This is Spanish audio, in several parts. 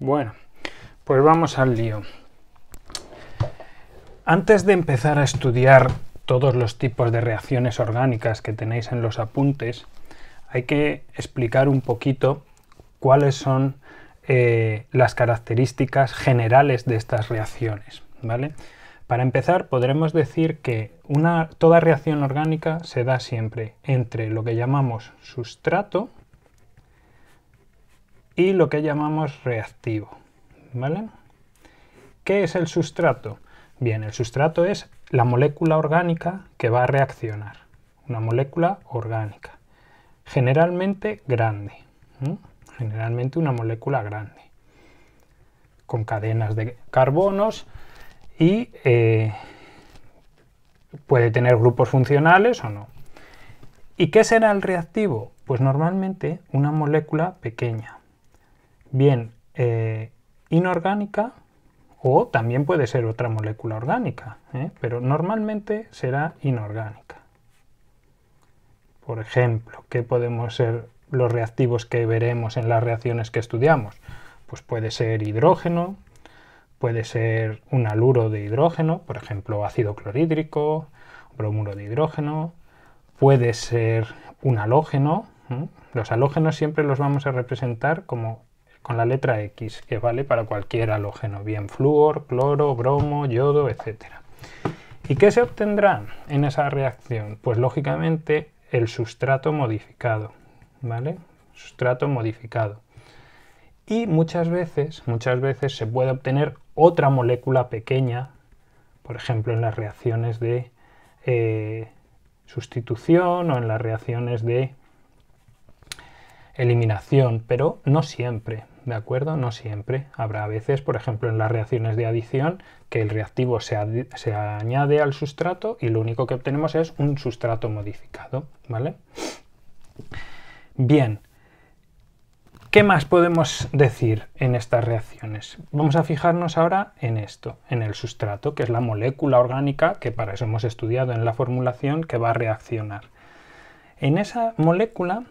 Bueno, pues vamos al lío. Antes de empezar a estudiar todos los tipos de reacciones orgánicas que tenéis en los apuntes, hay que explicar un poquito cuáles son las características generales de estas reacciones, ¿vale? Para empezar, podremos decir que toda reacción orgánica se da siempre entre lo que llamamos sustrato y lo que llamamos reactivo, ¿vale? ¿Qué es el sustrato? Bien, el sustrato es la molécula orgánica que va a reaccionar, una molécula orgánica, generalmente grande, generalmente una molécula grande, con cadenas de carbonos y puede tener grupos funcionales o no. ¿Y qué será el reactivo? Pues normalmente una molécula pequeña, bien inorgánica, o también puede ser otra molécula orgánica, pero normalmente será inorgánica. Por ejemplo, ¿qué podemos ser los reactivos que veremos en las reacciones que estudiamos? Pues puede ser hidrógeno, puede ser un haluro de hidrógeno, por ejemplo ácido clorhídrico, bromuro de hidrógeno, puede ser un halógeno. Los halógenos siempre los vamos a representar con la letra X, que vale para cualquier halógeno, bien flúor, cloro, bromo, yodo, etc. ¿Y qué se obtendrá en esa reacción? Pues lógicamente el sustrato modificado, ¿vale? Sustrato modificado. Y muchas veces se puede obtener otra molécula pequeña, por ejemplo en las reacciones de sustitución o en las reacciones de eliminación, pero no siempre, ¿de acuerdo? No siempre. Habrá veces, por ejemplo, en las reacciones de adición, que el reactivo se añade al sustrato y lo único que obtenemos es un sustrato modificado, ¿vale? Bien, ¿qué más podemos decir en estas reacciones? Vamos a fijarnos ahora en esto, en el sustrato, que es la molécula orgánica, que para eso hemos estudiado en la formulación, que va a reaccionar. En esa molécula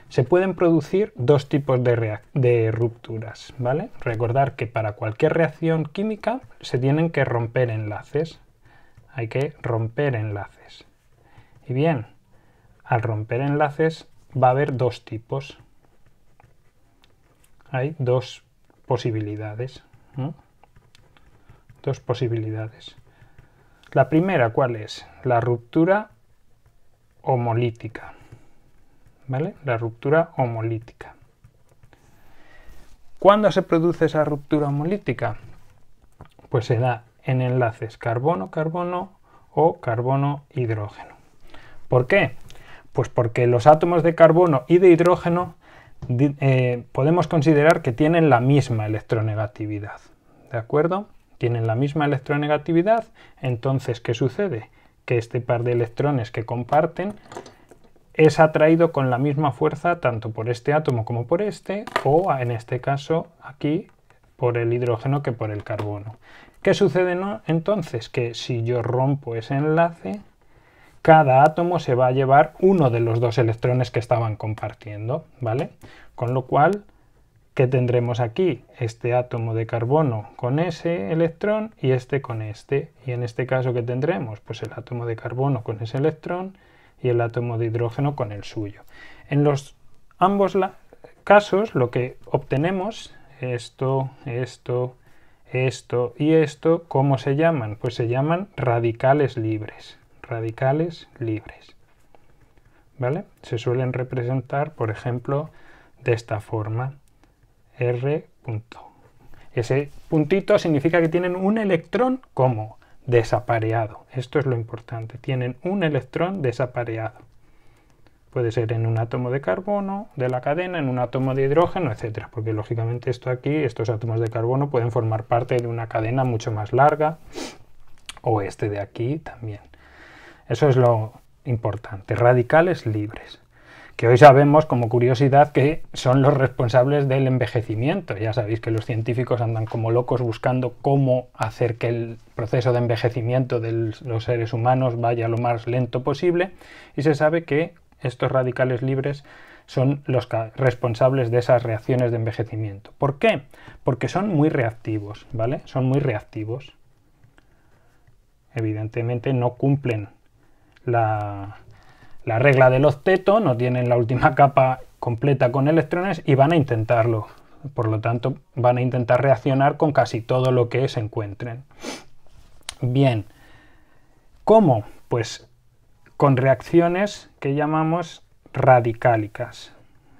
se pueden producir dos tipos de rupturas, ¿vale? Recordar que para cualquier reacción química se tienen que romper enlaces. Hay que romper enlaces. Y bien, al romper enlaces va a haber dos tipos. Hay dos posibilidades. Dos posibilidades. La primera, ¿cuál es? La ruptura homolítica. ¿Vale? La ruptura homolítica. ¿Cuándo se produce esa ruptura homolítica? Pues se da en enlaces carbono-carbono o carbono-hidrógeno. ¿Por qué? Pues porque los átomos de carbono y de hidrógeno podemos considerar que tienen la misma electronegatividad. ¿De acuerdo? Tienen la misma electronegatividad. Entonces, ¿qué sucede? Que este par de electrones que comparten es atraído con la misma fuerza tanto por este átomo como por este, o en este caso aquí por el hidrógeno que por el carbono. ¿Qué sucede entonces? Que si yo rompo ese enlace, cada átomo se va a llevar uno de los dos electrones que estaban compartiendo, ¿vale? Con lo cual, ¿qué tendremos aquí? Este átomo de carbono con ese electrón y este con este. Y en este caso, ¿qué tendremos? Pues el átomo de carbono con ese electrón y el átomo de hidrógeno con el suyo. En ambos casos lo que obtenemos, esto y esto, ¿cómo se llaman? Pues se llaman radicales libres. Radicales libres. ¿Vale? Se suelen representar, por ejemplo, de esta forma. R punto. Ese puntito significa que tienen un electrón como desapareado. Esto es lo importante. Tienen un electrón desapareado. Puede ser en un átomo de carbono de la cadena, en un átomo de hidrógeno, etc. Porque lógicamente estos átomos de carbono pueden formar parte de una cadena mucho más larga, o este de aquí también. Eso es lo importante. Radicales libres, que hoy sabemos como curiosidad que son los responsables del envejecimiento. Ya sabéis que los científicos andan como locos buscando cómo hacer que el proceso de envejecimiento de los seres humanos vaya lo más lento posible, y se sabe que estos radicales libres son los responsables de esas reacciones de envejecimiento. ¿Por qué? Porque son muy reactivos, ¿vale? Son muy reactivos. Evidentemente no cumplen la regla del octeto, no tienen la última capa completa con electrones y van a intentarlo. Por lo tanto, van a intentar reaccionar con casi todo lo que se encuentren. Bien, ¿cómo? Pues con reacciones que llamamos radicálicas.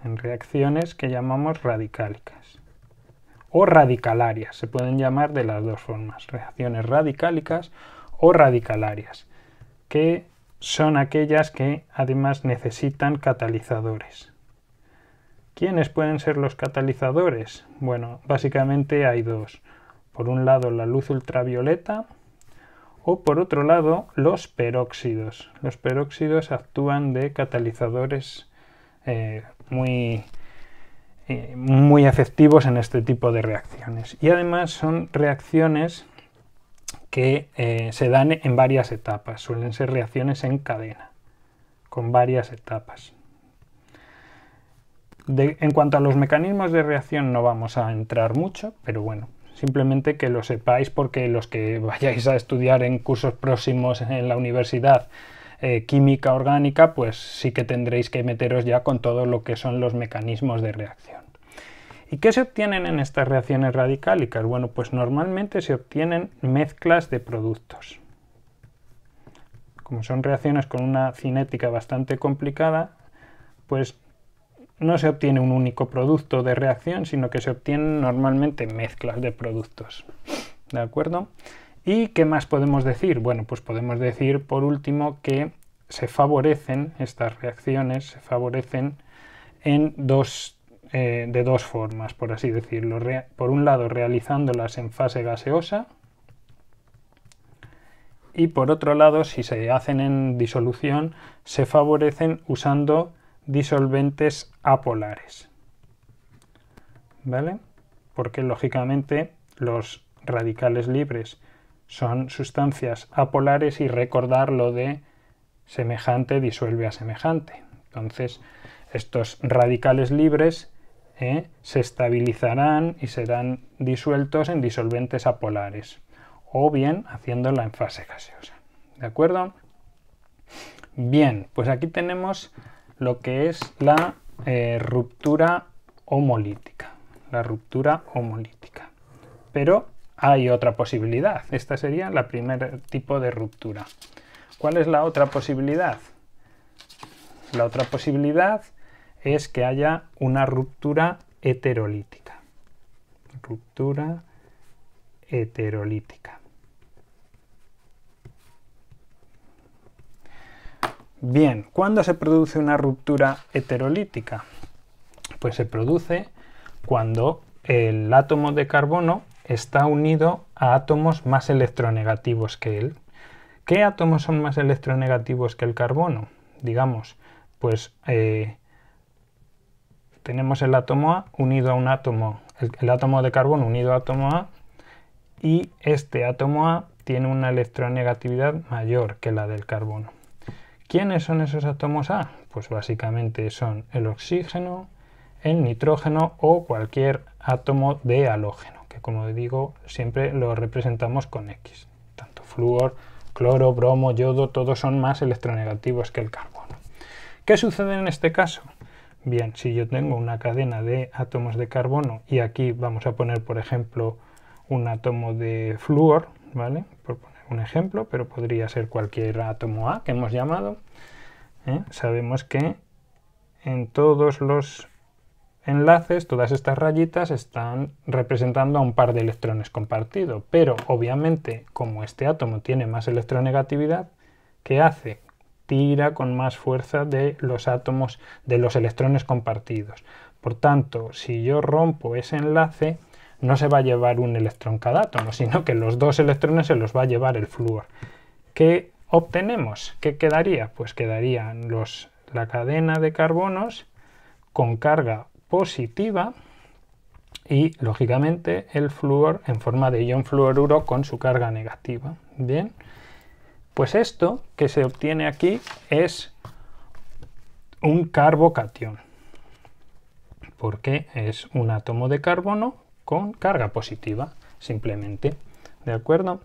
En reacciones que llamamos radicálicas. O radicalarias, se pueden llamar de las dos formas. Reacciones radicálicas o radicalarias, que son aquellas que además necesitan catalizadores. ¿Quiénes pueden ser los catalizadores? Bueno, básicamente hay dos. Por un lado la luz ultravioleta o por otro lado los peróxidos. Los peróxidos actúan de catalizadores muy efectivos en este tipo de reacciones. Y además son reacciones que se dan en varias etapas. Suelen ser reacciones en cadena, con varias etapas. En cuanto a los mecanismos de reacción no vamos a entrar mucho, pero bueno, simplemente que lo sepáis porque los que vayáis a estudiar en cursos próximos en la universidad química orgánica, pues sí que tendréis que meteros ya con todo lo que son los mecanismos de reacción. ¿Y qué se obtienen en estas reacciones radicálicas? Bueno, pues normalmente se obtienen mezclas de productos. Como son reacciones con una cinética bastante complicada, pues no se obtiene un único producto de reacción, sino que se obtienen normalmente mezclas de productos. ¿De acuerdo? ¿Y qué más podemos decir? Bueno, pues podemos decir por último que se favorecen, estas reacciones se favorecen en de dos formas, por así decirlo. Por un lado, realizándolas en fase gaseosa, y por otro lado, si se hacen en disolución, se favorecen usando disolventes apolares. ¿Vale? Porque lógicamente los radicales libres son sustancias apolares y recordar lo de semejante disuelve a semejante. Entonces, estos radicales libres se estabilizarán y serán disueltos en disolventes apolares, o bien haciéndola en fase gaseosa. ¿De acuerdo? Bien, pues aquí tenemos lo que es la ruptura homolítica. La ruptura homolítica. Pero hay otra posibilidad. Esta sería la primer tipo de ruptura. ¿Cuál es la otra posibilidad? La otra posibilidad es que haya una ruptura heterolítica. Ruptura heterolítica. Bien, ¿cuándo se produce una ruptura heterolítica? Pues se produce cuando el átomo de carbono está unido a átomos más electronegativos que él. ¿Qué átomos son más electronegativos que el carbono? Digamos, pues tenemos el átomo A unido a un átomo, el átomo de carbono unido a átomo A, y este átomo A tiene una electronegatividad mayor que la del carbono. ¿Quiénes son esos átomos A? Pues básicamente son el oxígeno, el nitrógeno o cualquier átomo de halógeno, que como digo siempre lo representamos con X. Tanto flúor, cloro, bromo, yodo, todos son más electronegativos que el carbono. ¿Qué sucede en este caso? Bien, si yo tengo una cadena de átomos de carbono y aquí vamos a poner, por ejemplo, un átomo de flúor, ¿vale? Por poner un ejemplo, pero podría ser cualquier átomo A que hemos llamado. Sabemos que en todos los enlaces, todas estas rayitas están representando a un par de electrones compartido, pero obviamente como este átomo tiene más electronegatividad, ¿qué hace? Tira con más fuerza de los átomos, de los electrones compartidos. Por tanto, si yo rompo ese enlace, no se va a llevar un electrón cada átomo, sino que los dos electrones se los va a llevar el flúor. ¿Qué obtenemos? ¿Qué quedaría? Pues quedaría la cadena de carbonos con carga positiva y, lógicamente, el flúor en forma de ion fluoruro con su carga negativa. Bien, pues esto que se obtiene aquí es un carbocatión. porque es un átomo de carbono con carga positiva, simplemente, ¿de acuerdo?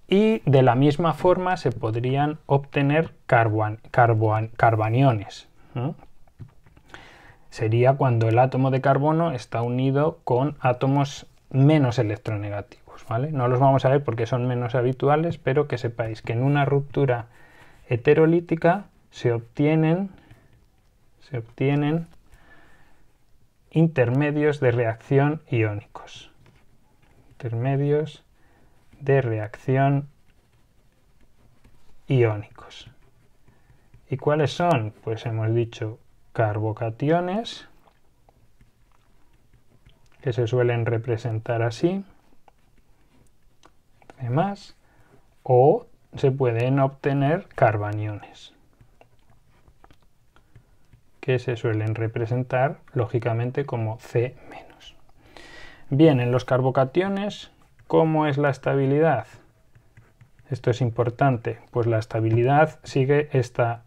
Y de la misma forma se podrían obtener carbaniones, ¿no? Sería cuando el átomo de carbono está unido con átomos menos electronegativos, ¿vale? No los vamos a ver porque son menos habituales, pero que sepáis que en una ruptura heterolítica se obtienen intermedios de reacción iónicos. Intermedios de reacción iónicos. ¿Y cuáles son? Pues hemos dicho carbocationes, que se suelen representar así, C+, o se pueden obtener carbaniones, que se suelen representar lógicamente como C-. Bien, en los carbocationes, ¿cómo es la estabilidad? Esto es importante, pues la estabilidad sigue esta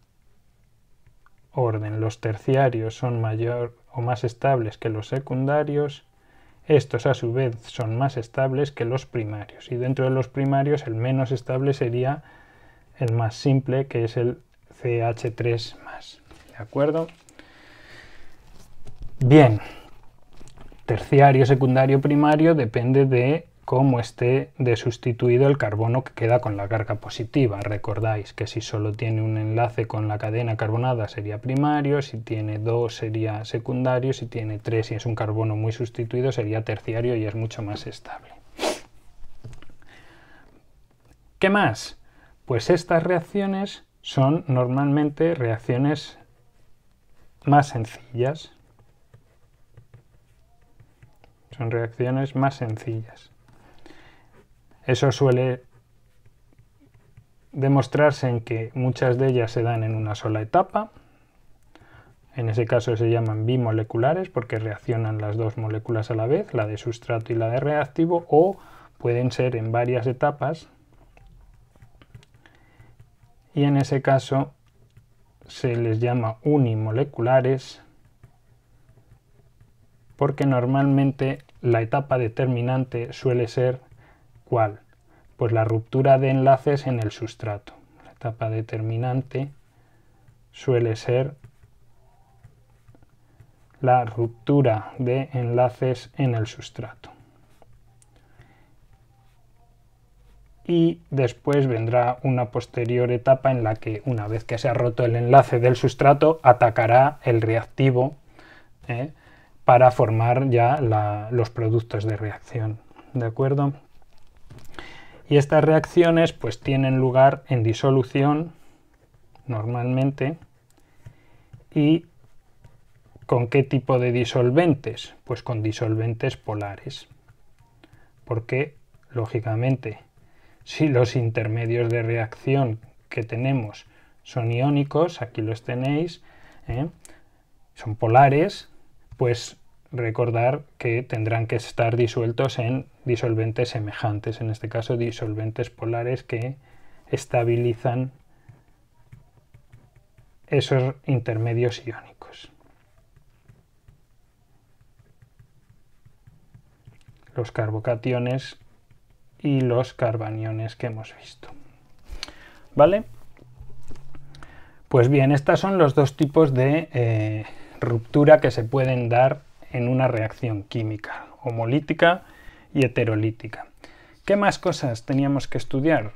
orden. Los terciarios son mayor o más estables que los secundarios. Estos a su vez son más estables que los primarios. Y dentro de los primarios el menos estable sería el más simple, que es el CH3+. ¿De acuerdo? Bien. Terciario, secundario, primario depende de cómo esté de sustituido el carbono que queda con la carga positiva. Recordáis que si solo tiene un enlace con la cadena carbonada sería primario, si tiene 2 sería secundario, si tiene 3 y es un carbono muy sustituido sería terciario y es mucho más estable. ¿Qué más? Pues estas reacciones son normalmente reacciones más sencillas. Son reacciones más sencillas. Eso suele demostrarse en que muchas de ellas se dan en una sola etapa. En ese caso se llaman bimoleculares porque reaccionan las dos moléculas a la vez, la de sustrato y la de reactivo, o pueden ser en varias etapas. Y en ese caso se les llama unimoleculares porque normalmente la etapa determinante suele ser ¿cuál? Pues la ruptura de enlaces en el sustrato. La etapa determinante suele ser la ruptura de enlaces en el sustrato. Y después vendrá una posterior etapa en la que, una vez que se ha roto el enlace del sustrato, atacará el reactivo para formar ya los productos de reacción. ¿De acuerdo? Y estas reacciones pues tienen lugar en disolución normalmente. ¿Y con qué tipo de disolventes? Pues con disolventes polares. Porque, lógicamente, si los intermedios de reacción que tenemos son iónicos, aquí los tenéis, son polares, pues recordar que tendrán que estar disueltos en disolventes semejantes, en este caso disolventes polares que estabilizan esos intermedios iónicos. Los carbocationes y los carbaniones que hemos visto. ¿Vale? Pues bien, estos son los dos tipos de ruptura que se pueden dar en una reacción química, homolítica y heterolítica. ¿Qué más cosas teníamos que estudiar?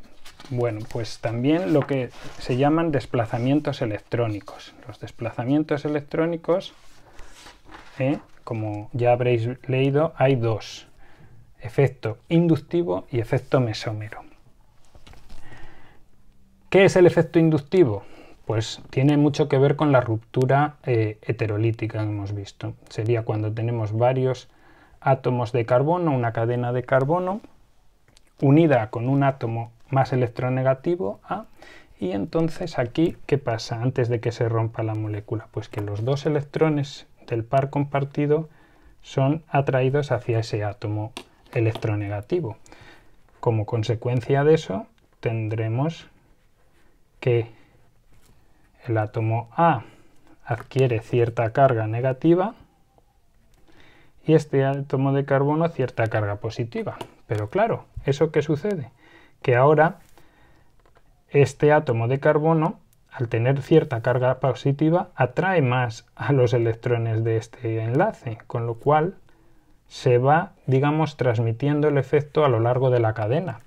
Bueno, pues también lo que se llaman desplazamientos electrónicos. Los desplazamientos electrónicos, como ya habréis leído, hay dos: efecto inductivo y efecto mesómero. ¿Qué es el efecto inductivo? Pues tiene mucho que ver con la ruptura heterolítica que hemos visto. Sería cuando tenemos varios átomos de carbono, una cadena de carbono, unida con un átomo más electronegativo A, y entonces aquí, ¿qué pasa antes de que se rompa la molécula? Pues que los dos electrones del par compartido son atraídos hacia ese átomo electronegativo. Como consecuencia de eso, tendremos que el átomo A adquiere cierta carga negativa y este átomo de carbono cierta carga positiva. Pero claro, ¿eso qué sucede? Que ahora este átomo de carbono, al tener cierta carga positiva, atrae más a los electrones de este enlace, con lo cual se va, digamos, transmitiendo el efecto a lo largo de la cadena.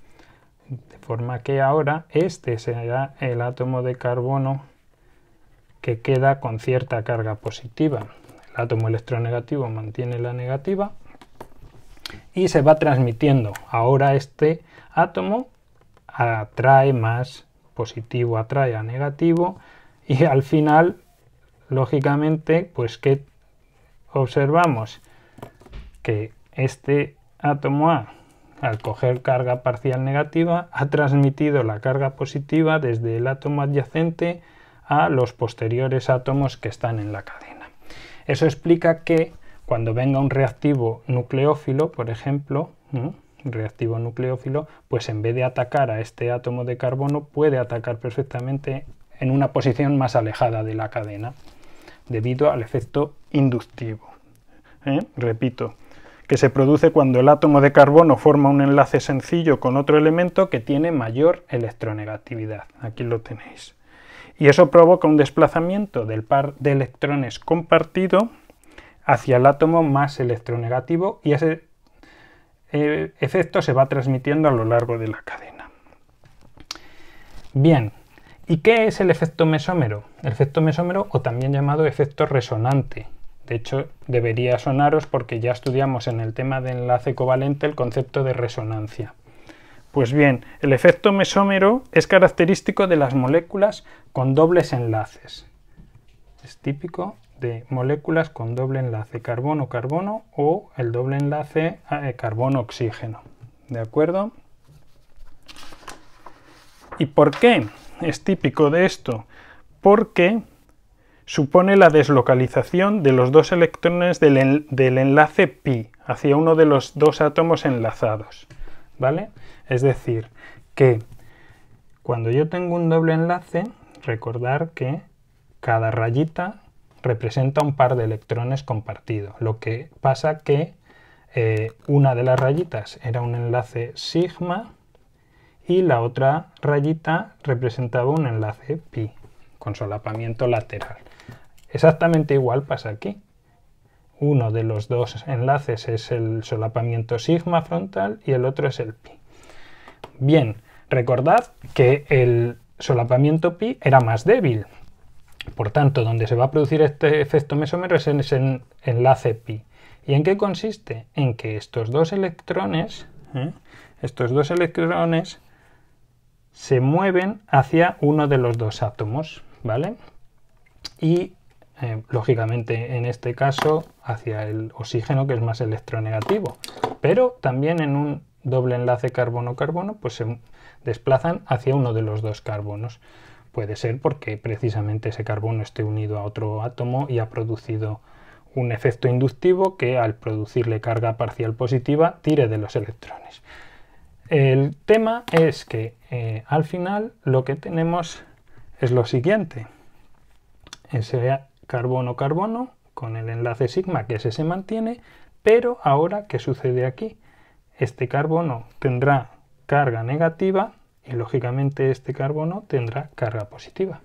De forma que ahora este será el átomo de carbono que queda con cierta carga positiva. El átomo electronegativo mantiene la negativa y se va transmitiendo. Ahora este átomo atrae más positivo, atrae a negativo y al final, lógicamente, pues ¿qué observamos? Que este átomo A, al coger carga parcial negativa, ha transmitido la carga positiva desde el átomo adyacente a los posteriores átomos que están en la cadena. Eso explica que cuando venga un reactivo nucleófilo, por ejemplo, un reactivo nucleófilo, pues en vez de atacar a este átomo de carbono, puede atacar perfectamente en una posición más alejada de la cadena, debido al efecto inductivo. Repito, que se produce cuando el átomo de carbono forma un enlace sencillo con otro elemento que tiene mayor electronegatividad. Aquí lo tenéis. Y eso provoca un desplazamiento del par de electrones compartido hacia el átomo más electronegativo y ese efecto se va transmitiendo a lo largo de la cadena. Bien, ¿y qué es el efecto mesómero? El efecto mesómero, o también llamado efecto resonante. De hecho, debería sonaros porque ya estudiamos en el tema de enlace covalente el concepto de resonancia. Pues bien, el efecto mesómero es característico de las moléculas con dobles enlaces. Es típico de moléculas con doble enlace carbono-carbono o el doble enlace carbono-oxígeno. ¿De acuerdo? ¿Y por qué es típico de esto? Porque supone la deslocalización de los dos electrones del enlace pi hacia uno de los dos átomos enlazados, ¿vale? Es decir, que cuando yo tengo un doble enlace, recordar que cada rayita representa un par de electrones compartido. Lo que pasa que una de las rayitas era un enlace sigma y la otra rayita representaba un enlace pi con solapamiento lateral. Exactamente igual pasa aquí. Uno de los dos enlaces es el solapamiento sigma frontal y el otro es el pi. Bien, recordad que el solapamiento pi era más débil. Por tanto, donde se va a producir este efecto mesómero es en ese enlace pi. ¿Y en qué consiste? En que estos dos electrones se mueven hacia uno de los dos átomos, ¿vale? Y lógicamente en este caso hacia el oxígeno, que es más electronegativo, pero también en un doble enlace carbono-carbono pues se desplazan hacia uno de los dos carbonos. Puede ser porque precisamente ese carbono esté unido a otro átomo y ha producido un efecto inductivo que al producirle carga parcial positiva tire de los electrones. El tema es que al final lo que tenemos es lo siguiente. Ese carbono-carbono con el enlace sigma, que ese se mantiene, pero ahora, ¿qué sucede aquí? Este carbono tendrá carga negativa y lógicamente este carbono tendrá carga positiva.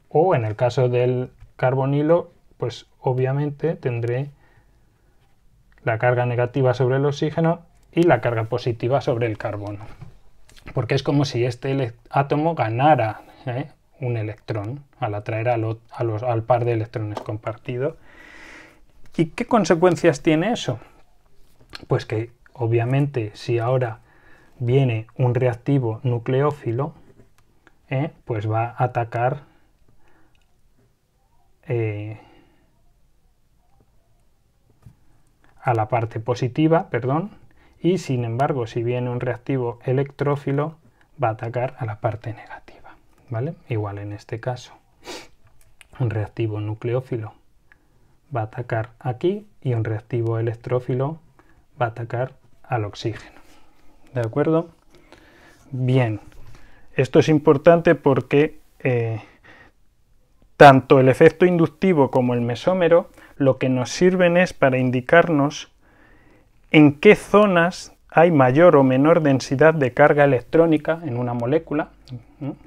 O en el caso del carbonilo, pues obviamente tendré la carga negativa sobre el oxígeno y la carga positiva sobre el carbono. Porque es como si este átomo ganara un electrón al atraer al par de electrones compartido. ¿Y qué consecuencias tiene eso? Pues que obviamente si ahora viene un reactivo nucleófilo, pues va a atacar a la parte positiva, y sin embargo si viene un reactivo electrófilo va a atacar a la parte negativa, ¿vale? Igual en este caso un reactivo nucleófilo va a atacar aquí y un reactivo electrófilo va a atacar al oxígeno. ¿De acuerdo? Bien, esto es importante porque tanto el efecto inductivo como el mesómero lo que nos sirven es para indicarnos en qué zonas hay mayor o menor densidad de carga electrónica en una molécula,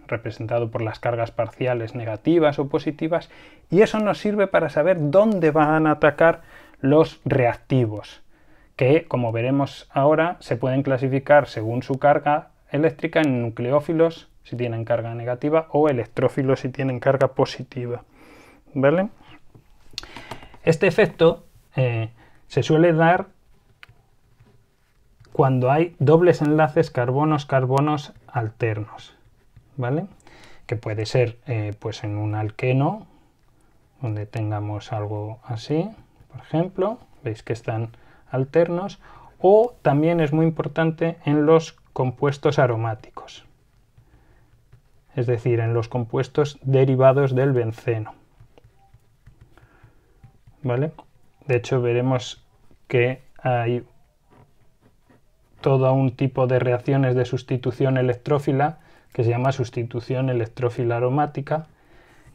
representado por las cargas parciales negativas o positivas, y eso nos sirve para saber dónde van a atacar los reactivos, que, como veremos ahora, se pueden clasificar según su carga eléctrica en nucleófilos si tienen carga negativa o electrófilos si tienen carga positiva, ¿vale? Este efecto se suele dar cuando hay dobles enlaces carbonos-carbonos alternos, ¿vale? Que puede ser pues en un alqueno, donde tengamos algo así, por ejemplo, veis que están alternos, o también es muy importante en los compuestos aromáticos, es decir, en los compuestos derivados del benceno, ¿vale? De hecho, veremos que hay todo un tipo de reacciones de sustitución electrófila que se llama sustitución electrófila aromática,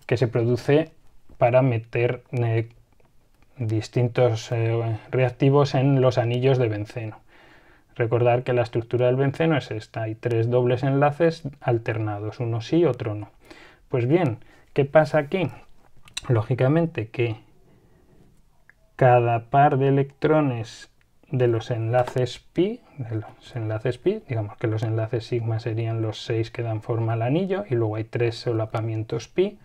que se produce para meter distintos reactivos en los anillos de benceno. Recordar que la estructura del benceno es esta, hay 3 dobles enlaces alternados, uno sí, otro no. Pues bien, ¿qué pasa aquí? Lógicamente que cada par de electrones de los enlaces pi, digamos que los enlaces sigma serían los 6 que dan forma al anillo y luego hay 3 solapamientos pi,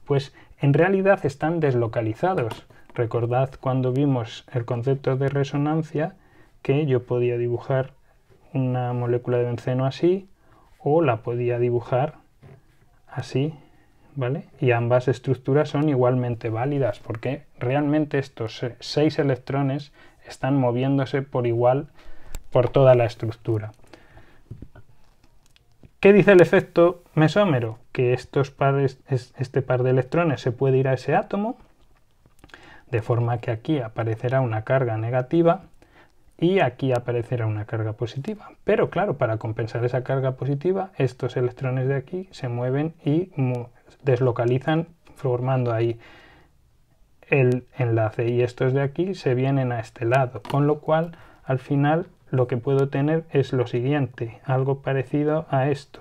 pues en realidad están deslocalizados. Recordad cuando vimos el concepto de resonancia que yo podía dibujar una molécula de benceno así o la podía dibujar así, ¿vale? Y ambas estructuras son igualmente válidas porque realmente estos 6 electrones están moviéndose por igual por toda la estructura. ¿Qué dice el efecto mesómero? Que este par de electrones se puede ir a ese átomo, de forma que aquí aparecerá una carga negativa y aquí aparecerá una carga positiva. Pero claro, para compensar esa carga positiva, estos electrones de aquí se mueven y deslocalizan, formando ahí el enlace, y estos de aquí se vienen a este lado, con lo cual al final lo que puedo tener es lo siguiente, algo parecido a esto.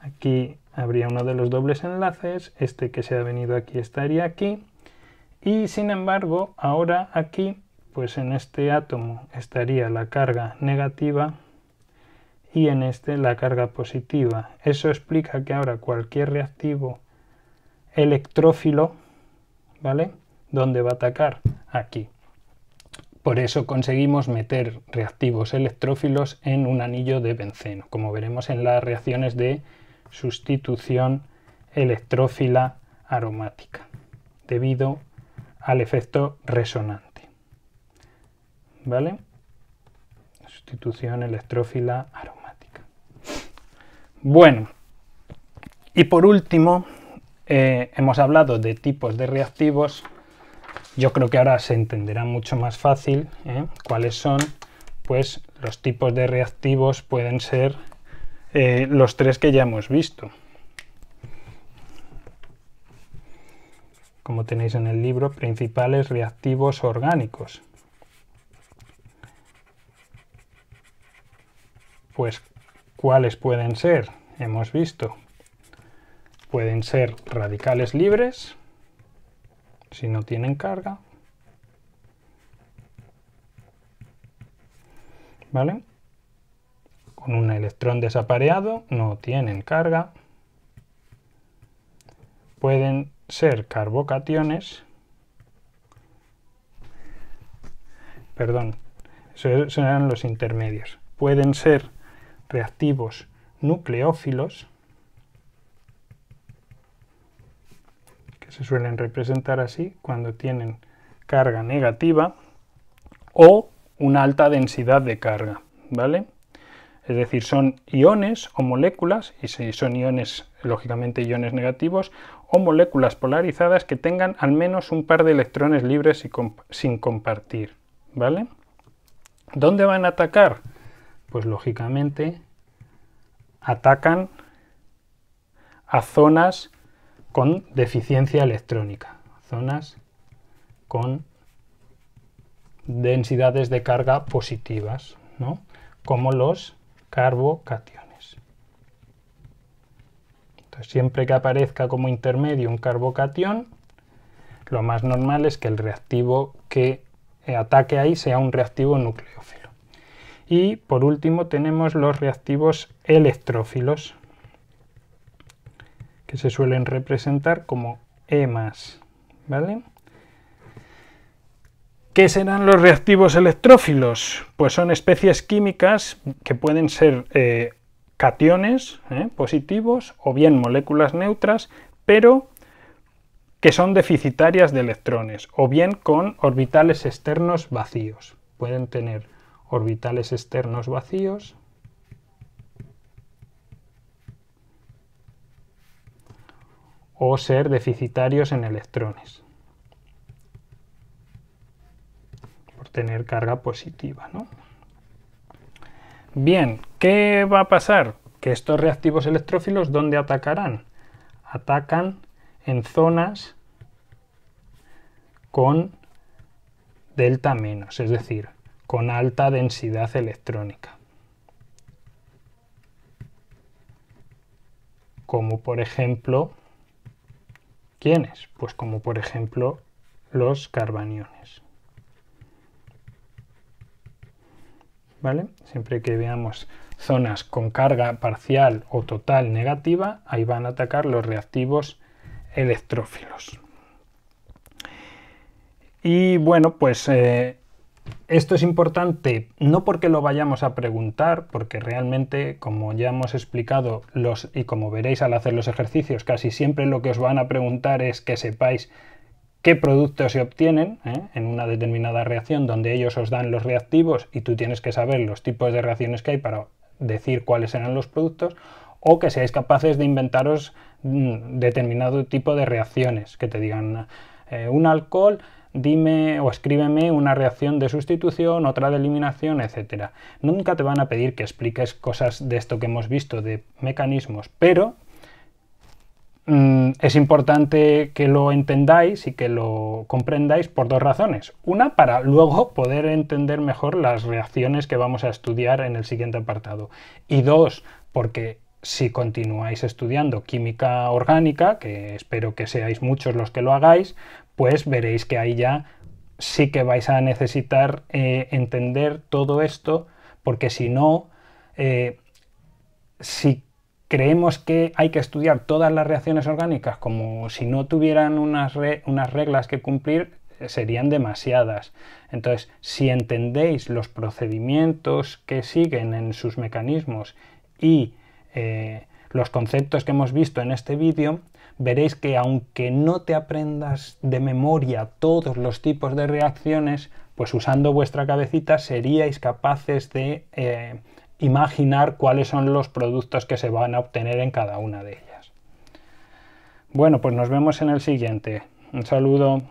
Aquí habría uno de los dobles enlaces, este que se ha venido aquí estaría aquí, y sin embargo ahora aquí pues en este átomo estaría la carga negativa y en este la carga positiva. Eso explica que ahora cualquier reactivo electrófilo, ¿vale? ¿Dónde va a atacar? Aquí. Por eso conseguimos meter reactivos electrófilos en un anillo de benceno, como veremos en las reacciones de sustitución electrófila aromática, debido al efecto resonante, ¿vale? Sustitución electrófila aromática. Bueno, y por último, hemos hablado de tipos de reactivos. Yo creo que ahora se entenderá mucho más fácil cuáles son. Pues los tipos de reactivos pueden ser los 3 que ya hemos visto. Como tenéis en el libro, principales reactivos orgánicos. Pues, ¿cuáles pueden ser? Hemos visto. Pueden ser radicales libres, si no tienen carga, ¿vale? Con un electrón desapareado, no tienen carga. Pueden ser carbocationes, perdón, esos serán los intermedios. Pueden ser reactivos nucleófilos, que se suelen representar así cuando tienen carga negativa, o una alta densidad de carga, ¿vale? Es decir, son iones o moléculas, y si son iones, lógicamente iones negativos, o moléculas polarizadas que tengan al menos un par de electrones libres sin compartir, ¿vale? ¿Dónde van a atacar? Pues lógicamente atacan a zonas con deficiencia electrónica, zonas con densidades de carga positivas, ¿no? Como los carbocationes. Entonces, siempre que aparezca como intermedio un carbocatión, lo más normal es que el reactivo que ataque ahí sea un reactivo nucleófilo. Y por último tenemos los reactivos electrófilos, que se suelen representar como E+, ¿vale? ¿Qué serán los reactivos electrófilos? Pues son especies químicas que pueden ser cationes positivos o bien moléculas neutras, pero que son deficitarias de electrones, o bien con orbitales externos vacíos. Pueden tener orbitales externos vacíos o ser deficitarios en electrones, por tener carga positiva, ¿no? Bien, ¿qué va a pasar? Que estos reactivos electrófilos, ¿dónde atacarán? Atacan en zonas con delta menos, es decir, con alta densidad electrónica. Como por ejemplo, ¿quiénes? Pues como por ejemplo los carbaniones. ¿Vale? Siempre que veamos zonas con carga parcial o total negativa, ahí van a atacar los reactivos electrófilos. Y bueno, pues esto es importante no porque lo vayamos a preguntar, porque realmente, como ya hemos explicado, y como veréis al hacer los ejercicios, casi siempre lo que os van a preguntar es que sepáis qué productos se obtienen en una determinada reacción, donde ellos os dan los reactivos y tú tienes que saber los tipos de reacciones que hay para decir cuáles serán los productos, o que seáis capaces de inventaros determinado tipo de reacciones, que te digan un alcohol, dime o escríbeme una reacción de sustitución, otra de eliminación, etc. Nunca te van a pedir que expliques cosas de esto que hemos visto, de mecanismos, pero es importante que lo entendáis y que lo comprendáis por dos razones. Una, para luego poder entender mejor las reacciones que vamos a estudiar en el siguiente apartado. Y dos, porque si continuáis estudiando química orgánica, que espero que seáis muchos los que lo hagáis, pues veréis que ahí ya sí que vais a necesitar entender todo esto, porque si no, si creemos que hay que estudiar todas las reacciones orgánicas como si no tuvieran unas reglas que cumplir, serían demasiadas. Entonces, si entendéis los procedimientos que siguen en sus mecanismos y los conceptos que hemos visto en este vídeo, veréis que aunque no te aprendas de memoria todos los tipos de reacciones, pues usando vuestra cabecita seríais capaces de imaginar cuáles son los productos que se van a obtener en cada una de ellas. Bueno, pues nos vemos en el siguiente. Un saludo.